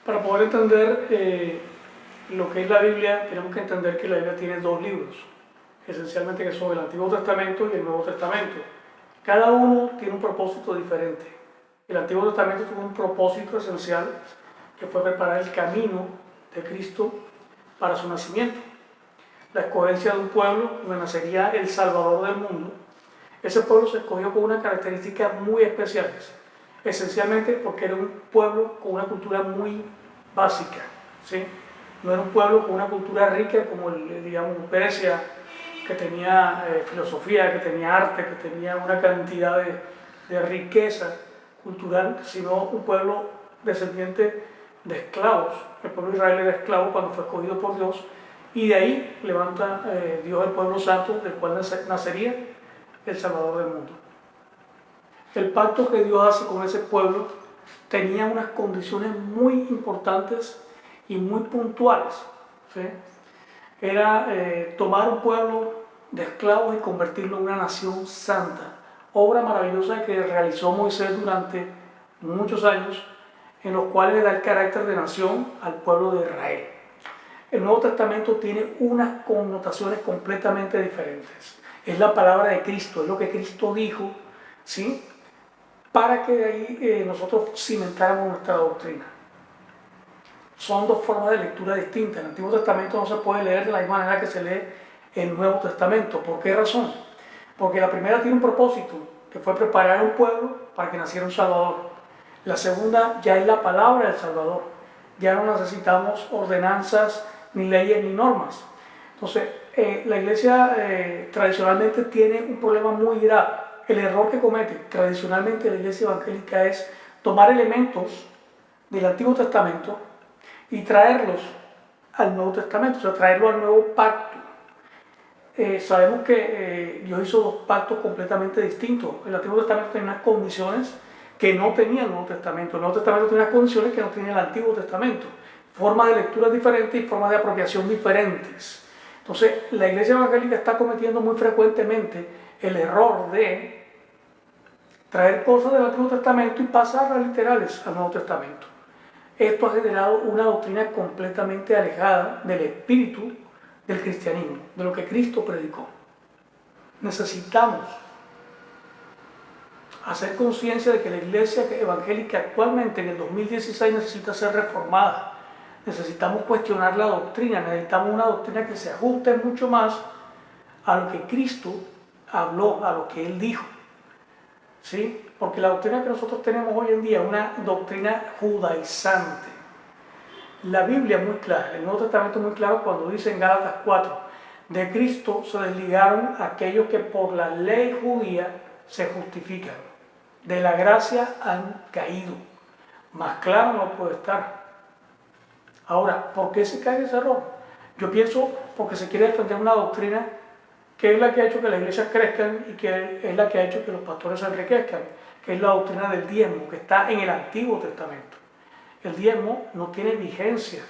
Para poder entender lo que es la Biblia, tenemos que entender que la Biblia tiene dos libros, esencialmente, que son el Antiguo Testamento y el Nuevo Testamento. Cada uno tiene un propósito diferente. El Antiguo Testamento tuvo un propósito esencial, que fue preparar el camino de Cristo para su nacimiento. La escogencia de un pueblo donde nacería el Salvador del mundo. Ese pueblo se escogió con unas características muy especiales, esencialmente porque era un pueblo con una cultura muy básica, ¿sí? No era un pueblo con una cultura rica como, digamos, Persia, que tenía filosofía, que tenía arte, que tenía una cantidad de riqueza cultural, sino un pueblo descendiente de esclavos. El pueblo de Israel era esclavo cuando fue escogido por Dios, y de ahí levanta Dios el pueblo santo, del cual nacería el Salvador del mundo. El pacto que Dios hace con ese pueblo tenía unas condiciones muy importantes y muy puntuales, ¿sí? Era tomar un pueblo de esclavos y convertirlo en una nación santa, obra maravillosa que realizó Moisés durante muchos años, en los cuales le da el carácter de nación al pueblo de Israel. El Nuevo Testamento tiene unas connotaciones completamente diferentes. Es la palabra de Cristo, es lo que Cristo dijo, ¿sí?, para que de ahí nosotros cimentáramos nuestra doctrina. Son dos formas de lectura distintas. El Antiguo Testamento no se puede leer de la misma manera que se lee el Nuevo Testamento. ¿Por qué razón? Porque la primera tiene un propósito, que fue preparar un pueblo para que naciera un Salvador. La segunda ya es la palabra del Salvador. Ya no necesitamos ordenanzas, ni leyes, ni normas. Entonces, la iglesia tradicionalmente tiene un problema muy grave. El error que comete tradicionalmente la iglesia evangélica es tomar elementos del Antiguo Testamento y traerlos al Nuevo Testamento, o sea, traerlo al nuevo pacto. Sabemos que Dios hizo dos pactos completamente distintos. El Antiguo Testamento tenía unas condiciones que no tenía el Nuevo Testamento. El Nuevo Testamento tiene unas condiciones que no tenía el Antiguo Testamento. Formas de lectura diferentes y formas de apropiación diferentes. Entonces, la iglesia evangélica está cometiendo muy frecuentemente el error de traer cosas del Antiguo Testamento y pasarlas literales al Nuevo Testamento. Esto ha generado una doctrina completamente alejada del espíritu del cristianismo, de lo que Cristo predicó. Necesitamos hacer conciencia de que la iglesia evangélica actualmente en el 2016 necesita ser reformada. Necesitamos cuestionar la doctrina, necesitamos una doctrina que se ajuste mucho más a lo que Cristo habló, a lo que Él dijo, ¿sí? Porque la doctrina que nosotros tenemos hoy en día es una doctrina judaizante. La Biblia es muy clara, el Nuevo Testamento es muy claro cuando dice en Gálatas 4, de Cristo se desligaron aquellos que por la ley judía se justifican, de la gracia han caído. Más claro no puede estar. Ahora, ¿por qué se cae ese error? Yo pienso porque se quiere defender una doctrina que es la que ha hecho que las iglesias crezcan y que es la que ha hecho que los pastores se enriquezcan, que es la doctrina del diezmo, que está en el Antiguo Testamento. El diezmo no tiene vigencia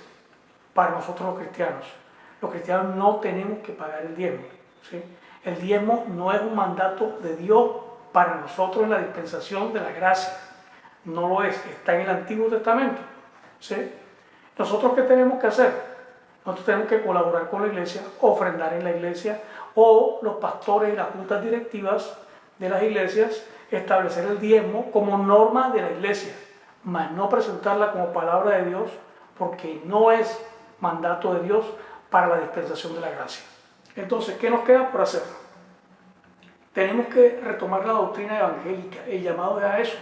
para nosotros los cristianos. Los cristianos no tenemos que pagar el diezmo, ¿sí? El diezmo no es un mandato de Dios para nosotros en la dispensación de la gracia. No lo es, está en el Antiguo Testamento, ¿sí? ¿Nosotros qué tenemos que hacer? Nosotros tenemos que colaborar con la iglesia, ofrendar en la iglesia, o los pastores y las juntas directivas de las iglesias establecer el diezmo como norma de la iglesia, mas no presentarla como palabra de Dios, porque no es mandato de Dios para la dispensación de la gracia. Entonces, ¿qué nos queda por hacer? Tenemos que retomar la doctrina evangélica. El llamado es a eso.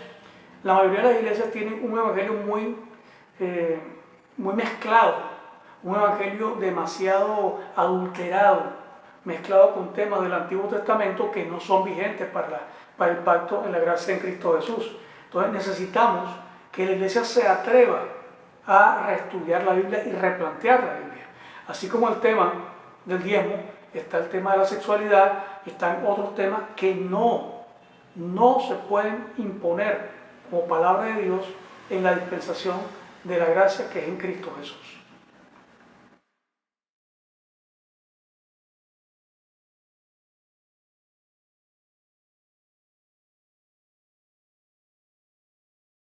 La mayoría de las iglesias tienen un evangelio muy mezclado, un evangelio demasiado adulterado, mezclado con temas del Antiguo Testamento que no son vigentes para el pacto en la gracia en Cristo Jesús. Entonces necesitamos que la iglesia se atreva a reestudiar la Biblia y replantear la Biblia. Así como el tema del diezmo, está el tema de la sexualidad, están otros temas que no se pueden imponer como palabra de Dios en la dispensación de la gracia que es en Cristo Jesús.